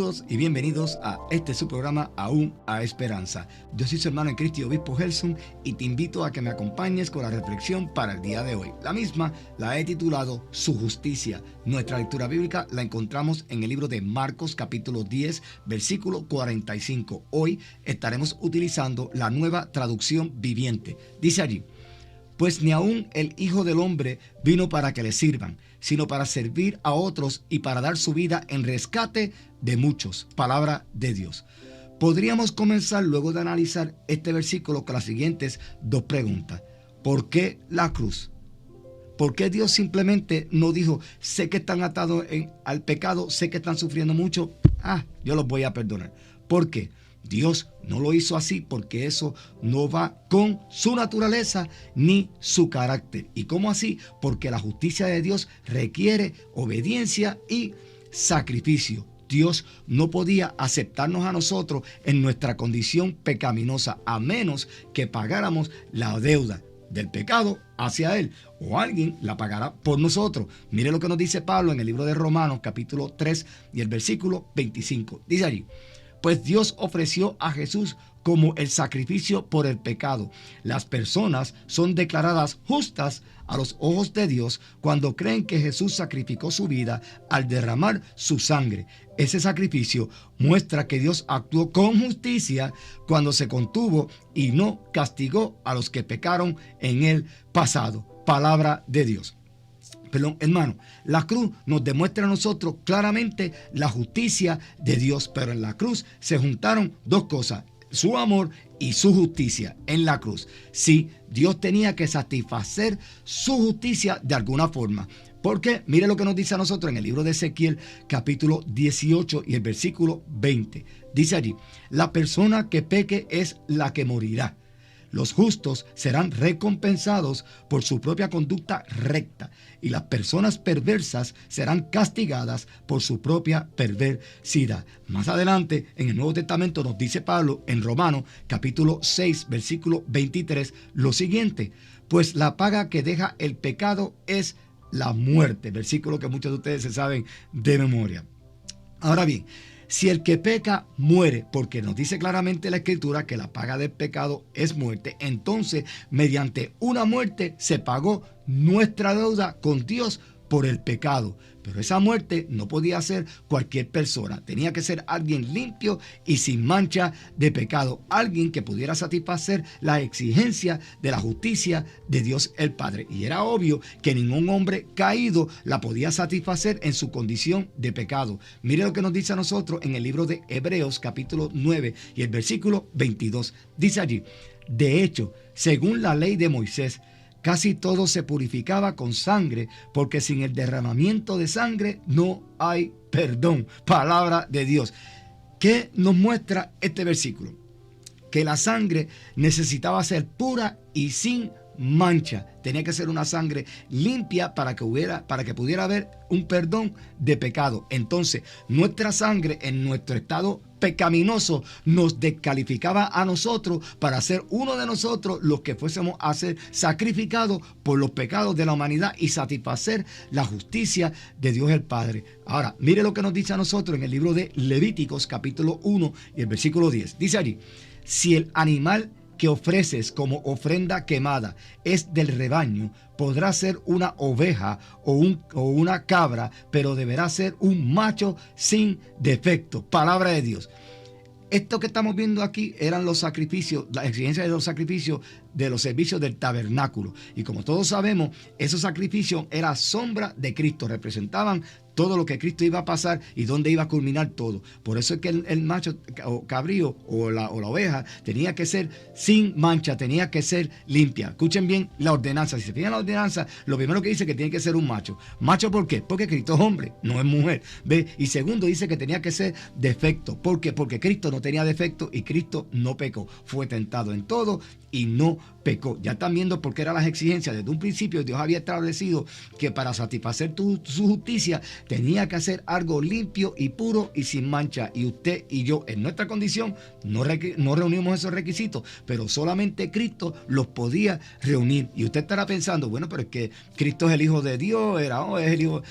todos y bienvenidos a este su programa Aún a Esperanza. Yo soy su hermano en Cristo y obispo Gelson y te invito a que me acompañes con la reflexión para el día de hoy. La misma la he titulado Su Justicia. Nuestra lectura bíblica la encontramos en el libro de Marcos capítulo 10 versículo 45. Hoy estaremos utilizando la Nueva Traducción Viviente. Dice allí: pues ni aun el Hijo del Hombre vino para que le sirvan, sino para servir a otros y para dar su vida en rescate de muchos. Palabra de Dios. Podríamos comenzar luego de analizar este versículo con las siguientes dos preguntas. ¿Por qué la cruz? ¿Por qué Dios simplemente no dijo, sé que están atados al pecado, sé que están sufriendo mucho, yo los voy a perdonar? ¿Por qué? Dios no lo hizo así porque eso no va con su naturaleza ni su carácter. ¿Y cómo así? Porque la justicia de Dios requiere obediencia y sacrificio. Dios no podía aceptarnos a nosotros en nuestra condición pecaminosa a menos que pagáramos la deuda del pecado hacia Él, o alguien la pagará por nosotros. Mire lo que nos dice Pablo en el libro de Romanos capítulo 3 y el versículo 25. Dice allí: pues Dios ofreció a Jesús como el sacrificio por el pecado. Las personas son declaradas justas a los ojos de Dios cuando creen que Jesús sacrificó su vida al derramar su sangre. Ese sacrificio muestra que Dios actuó con justicia cuando se contuvo y no castigó a los que pecaron en el pasado. Palabra de Dios. Perdón, hermano, la cruz nos demuestra a nosotros claramente la justicia de Dios, pero en la cruz se juntaron dos cosas: su amor y su justicia en la cruz. Sí, Dios tenía que satisfacer su justicia de alguna forma. Porque mire lo que nos dice a nosotros en el libro de Ezequiel capítulo 18 y el versículo 20. Dice allí: la persona que peque es la que morirá. Los justos serán recompensados por su propia conducta recta y las personas perversas serán castigadas por su propia perversidad. Más adelante en el Nuevo Testamento nos dice Pablo en Romanos capítulo 6 versículo 23 lo siguiente: pues la paga que deja el pecado es la muerte. Versículo que muchos de ustedes se saben de memoria. Ahora bien, si el que peca muere, porque nos dice claramente la Escritura que la paga del pecado es muerte, entonces mediante una muerte se pagó nuestra deuda con Dios por el pecado. Pero esa muerte no podía ser cualquier persona, tenía que ser alguien limpio y sin mancha de pecado, alguien que pudiera satisfacer la exigencia de la justicia de Dios el Padre. Y era obvio que ningún hombre caído la podía satisfacer en su condición de pecado. Mire lo que nos dice a nosotros en el libro de Hebreos capítulo 9 y el versículo 22. Dice allí: de hecho, según la ley de Moisés, casi todo se purificaba con sangre, porque sin el derramamiento de sangre no hay perdón. Palabra de Dios. ¿Qué nos muestra este versículo? Que la sangre necesitaba ser pura y sin mancha. Tenía que ser una sangre limpia para que pudiera haber un perdón de pecado. Entonces, nuestra sangre en nuestro estado pecaminoso nos descalificaba a nosotros para ser uno de nosotros los que fuésemos a ser sacrificados por los pecados de la humanidad y satisfacer la justicia de Dios el Padre. Ahora, mire lo que nos dice a nosotros en el libro de Levíticos capítulo 1 y el versículo 10. Dice allí: si el animal que ofreces como ofrenda quemada es del rebaño, podrá ser una oveja o una cabra, pero deberá ser un macho sin defecto. Palabra de Dios. Esto que estamos viendo aquí eran los sacrificios, la exigencia de los sacrificios de los servicios del tabernáculo. Y como todos sabemos, esos sacrificios eran sombra de Cristo, representaban todo lo que Cristo iba a pasar y dónde iba a culminar todo. Por eso es que el macho o cabrío o la oveja tenía que ser sin mancha, tenía que ser limpia. Escuchen bien la ordenanza. Si se fijan la ordenanza, lo primero que dice que tiene que ser un macho. ¿Macho por qué? Porque Cristo es hombre, no es mujer. ¿Ve? Y segundo, dice que tenía que ser defecto. ¿Por qué? Porque Cristo no tenía defecto y Cristo no pecó. Fue tentado en todo y no pecó. Ya están viendo por qué eran las exigencias. Desde un principio Dios había establecido que para satisfacer su justicia tenía que hacer algo limpio y puro y sin mancha. Y usted y yo, en nuestra condición, no reunimos esos requisitos, pero solamente Cristo los podía reunir. Y usted estará pensando, bueno, pero es que Cristo es el Hijo de Dios, es el Hijo,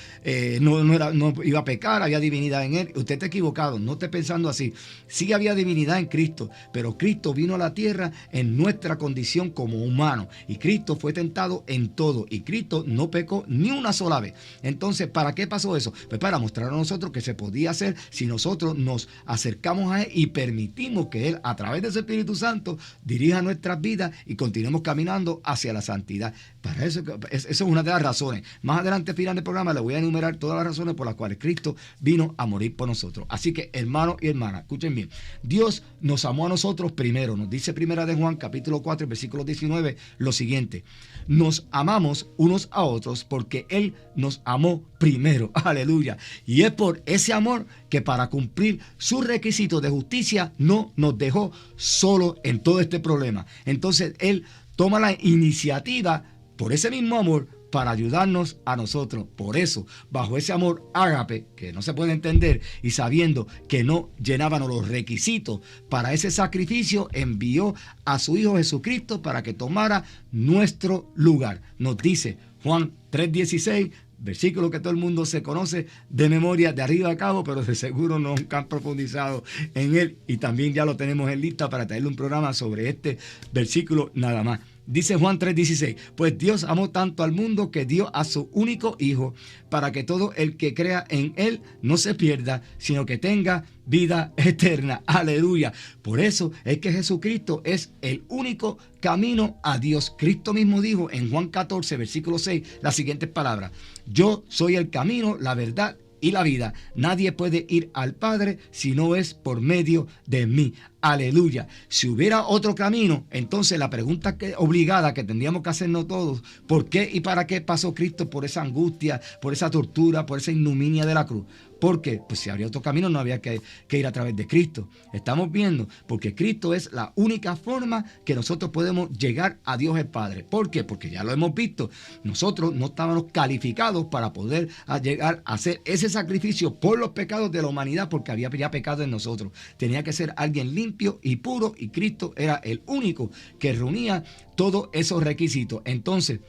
no iba a pecar, había divinidad en él. Usted está equivocado, no esté pensando así. Sí había divinidad en Cristo, pero Cristo vino a la tierra en nuestra condición como humano. Y Cristo fue tentado en todo. Y Cristo no pecó ni una sola vez. Entonces, ¿para qué pasó eso? Pues para mostrar a nosotros que se podía hacer si nosotros nos acercamos a Él y permitimos que Él, a través de su Espíritu Santo, dirija nuestras vidas y continuemos caminando hacia la santidad. Para eso es una de las razones. Más adelante, al final del programa, le voy a enumerar todas las razones por las cuales Cristo vino a morir por nosotros. Así que, hermanos y hermanas, escuchen bien. Dios nos amó a nosotros primero. Nos dice Primera de Juan, capítulo 4, versículo 19, lo siguiente: nos amamos unos a otros porque Él nos amó primero. Aleluya. Y es por ese amor que, para cumplir sus requisitos de justicia, no nos dejó solo en todo este problema. Entonces Él toma la iniciativa, por ese mismo amor, para ayudarnos a nosotros. Por eso, bajo ese amor ágape, que no se puede entender, y sabiendo que no llenábamos los requisitos para ese sacrificio, envió a su Hijo Jesucristo para que tomara nuestro lugar. Nos dice Juan 3:16, versículo que todo el mundo se conoce de memoria, de arriba a cabo, pero de seguro nunca han profundizado en él, y también ya lo tenemos en lista para traerle un programa sobre este versículo nada más. Dice Juan 3:16, pues Dios amó tanto al mundo que dio a su único Hijo, para que todo el que crea en Él no se pierda, sino que tenga vida eterna. Aleluya. Por eso es que Jesucristo es el único camino a Dios. Cristo mismo dijo en Juan 14, versículo 6, las siguientes palabras: yo soy el camino, la verdad y la vida. Nadie puede ir al Padre si no es por medio de mí. Aleluya. Si hubiera otro camino, entonces la pregunta obligada que tendríamos que hacernos todos: ¿por qué y para qué pasó Cristo por esa angustia, por esa tortura, por esa ignominia de la cruz? Porque, pues si habría otro camino, no había que ir a través de Cristo. Estamos viendo, porque Cristo es la única forma que nosotros podemos llegar a Dios el Padre. ¿Por qué? Porque ya lo hemos visto. Nosotros no estábamos calificados para poder llegar a hacer ese sacrificio por los pecados de la humanidad, porque había ya pecado en nosotros. Tenía que ser alguien limpio y puro, y Cristo era el único que reunía todos esos requisitos. Entonces,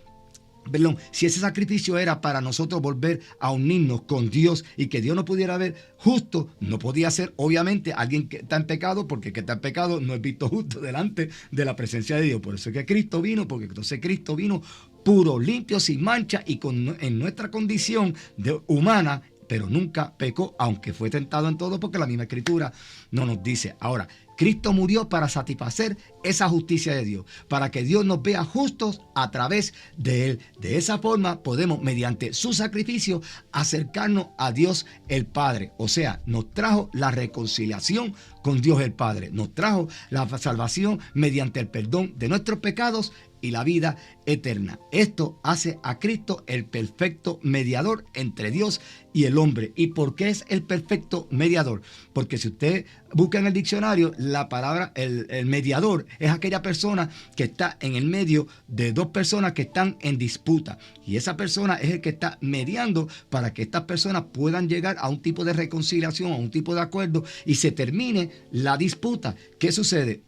si ese sacrificio era para nosotros volver a unirnos con Dios y que Dios no pudiera ver justo, no podía ser obviamente alguien que está en pecado, porque el que está en pecado no es visto justo delante de la presencia de Dios. Por eso es que Cristo vino, porque entonces Cristo vino puro, limpio, sin mancha y en nuestra condición de humana, pero nunca pecó, aunque fue tentado en todo, porque la misma Escritura no nos dice. Ahora, Cristo murió para satisfacer esa justicia de Dios, para que Dios nos vea justos a través de Él. De esa forma podemos, mediante su sacrificio, acercarnos a Dios el Padre. O sea, nos trajo la reconciliación con Dios el Padre. Nos trajo la salvación mediante el perdón de nuestros pecados y la vida eterna. Esto hace a Cristo el perfecto mediador entre Dios y el hombre. ¿Y por qué es el perfecto mediador? Porque si usted busca en el diccionario, la palabra, el mediador, es aquella persona que está en el medio de dos personas que están en disputa. Y esa persona es el que está mediando para que estas personas puedan llegar a un tipo de reconciliación, a un tipo de acuerdo, y se termine la disputa. ¿Qué sucede?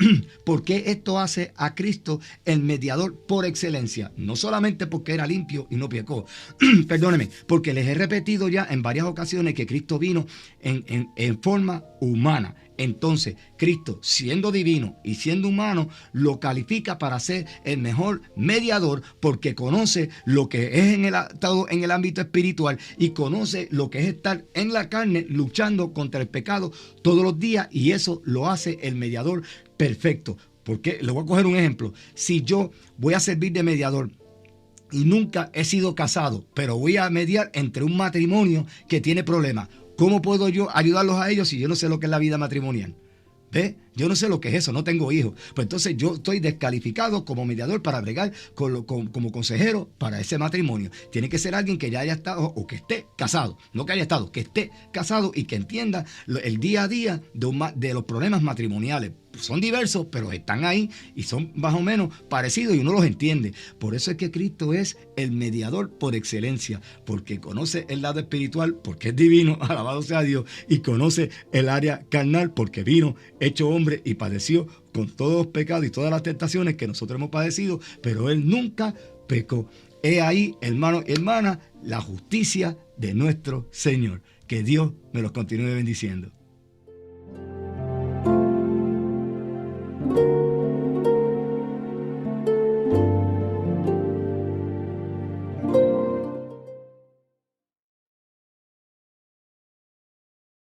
¿Por qué esto hace a Cristo el mediador por excelencia? No solamente porque era limpio y no pecó, perdónenme, porque les he repetido ya en varias ocasiones que Cristo vino en forma humana. Entonces, Cristo, siendo divino y siendo humano, lo califica para ser el mejor mediador, porque conoce lo que es estado en el ámbito espiritual y conoce lo que es estar en la carne luchando contra el pecado todos los días, y eso lo hace el mediador perfecto. Porque le voy a coger un ejemplo. Si yo voy a servir de mediador y nunca he sido casado, pero voy a mediar entre un matrimonio que tiene problemas, ¿cómo puedo yo ayudarlos a ellos si yo no sé lo que es la vida matrimonial? ¿Ve? Yo no sé lo que es eso, no tengo hijos. Pues entonces yo estoy descalificado como mediador para bregar como consejero para ese matrimonio. Tiene que ser alguien que ya haya estado o que esté casado, no que haya estado, que esté casado y que entienda el día a día de los problemas matrimoniales. Son diversos, pero están ahí y son más o menos parecidos y uno los entiende. Por eso es que Cristo es el mediador por excelencia, porque conoce el lado espiritual, porque es divino, alabado sea Dios, y conoce el área carnal, porque vino hecho hombre y padeció con todos los pecados y todas las tentaciones que nosotros hemos padecido, pero Él nunca pecó. He ahí, hermano y hermana, la justicia de nuestro Señor. Que Dios me los continúe bendiciendo.